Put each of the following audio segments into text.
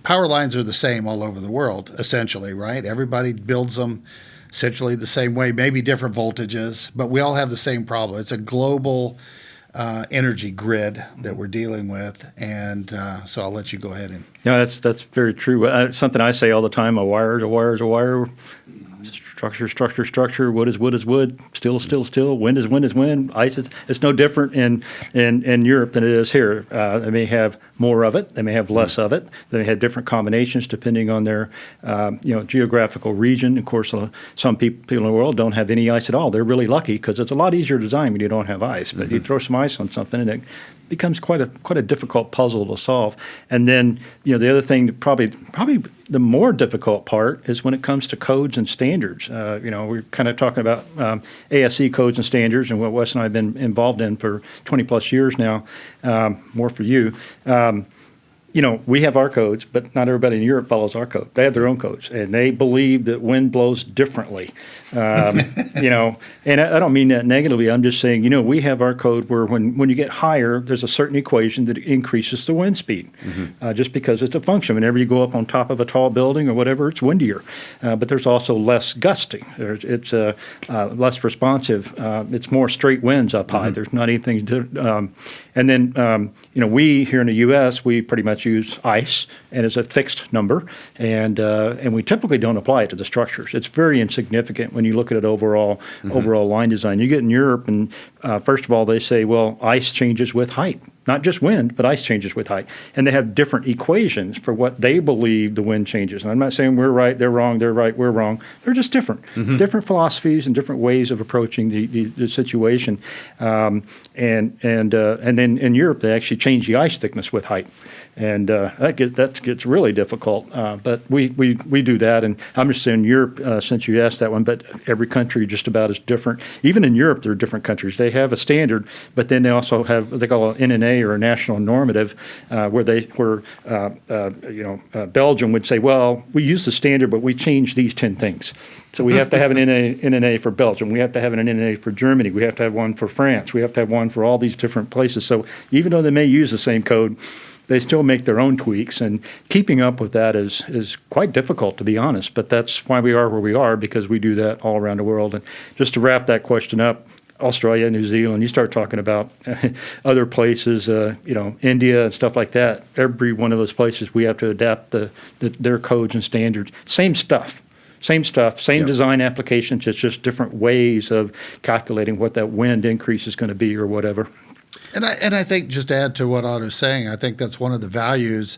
power lines are the same all over the world, essentially, right? Everybody builds them essentially the same way, maybe different voltages, but we all have the same problem. It's a global energy grid that we're dealing with, and so I'll let you go ahead and. Yeah, that's very true. Something I say all the time: a wire is a wire is a wire. Structure, structure, structure. Wood is wood is wood. Steel is steel is steel. Wind is wind is wind. Ice is. It's no different in Europe than it is here. They may have more of it. They may have less of it. They may have different combinations depending on their geographical region. Of course, some people in the world don't have any ice at all. They're really lucky because it's a lot easier to design when you don't have ice. But you throw some ice on something and it becomes quite a difficult puzzle to solve. And then the other thing that probably the more difficult part is when it comes to codes and standards. We're kind of talking about ASC codes and standards and what Wes and I have been involved in for 20 plus years now, more for you. We have our codes, but not everybody in Europe follows our code. They have their own codes, and they believe that wind blows differently. And I don't mean that negatively. I'm just saying, we have our code where when you get higher, there's a certain equation that increases the wind speed, just because it's a function. Whenever you go up on top of a tall building or whatever, it's windier. But there's also less gusting. It's less responsive. It's more straight winds up high. There's not anything to. And then, we here in the U.S., we pretty much use ice, and it's a fixed number, and we typically don't apply it to the structures. It's very insignificant when you look at it overall line design. You get in Europe, and first of all, they say, well, ice changes with height. Not just wind, but ice changes with height. And they have different equations for what they believe the wind changes. And I'm not saying we're right, they're wrong, they're right, we're wrong. They're just different. Different philosophies and different ways of approaching the situation. And then in Europe, they actually change the ice thickness with height. And that gets really difficult. But we do that. And I'm just saying Europe, since you asked that one, but every country just about is different. Even in Europe, there are different countries. They have a standard, but then they also have what they call an NNA, or a national normative, where Belgium would say, well, we use the standard, but we change these 10 things. So we have to have an NNA for Belgium. We have to have an NNA for Germany. We have to have one for France. We have to have one for all these different places. So even though they may use the same code, they still make their own tweaks, and keeping up with that is quite difficult, to be honest. But that's why we are where we are, because we do that all around the world. And just to wrap that question up, Australia, New Zealand, you start talking about other places, India and stuff like that. Every one of those places, we have to adapt their codes and standards. Same stuff, same design applications. It's just different ways of calculating what that wind increase is going to be or whatever. And I think, just to add to what Otto's saying, I think that's one of the values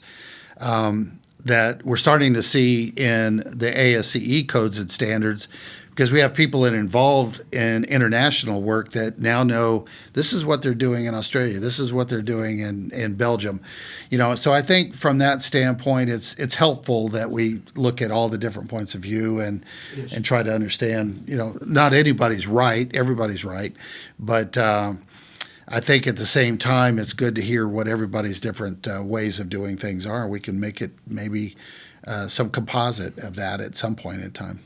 that we're starting to see in the ASCE codes and standards, because we have people that are involved in international work that now know this is what they're doing in Australia, this is what they're doing in Belgium. So I think from that standpoint, it's helpful that we look at all the different points of view and try to understand, not anybody's right, everybody's right, but I think at the same time, it's good to hear what everybody's different ways of doing things are. We can make it maybe some composite of that at some point in time.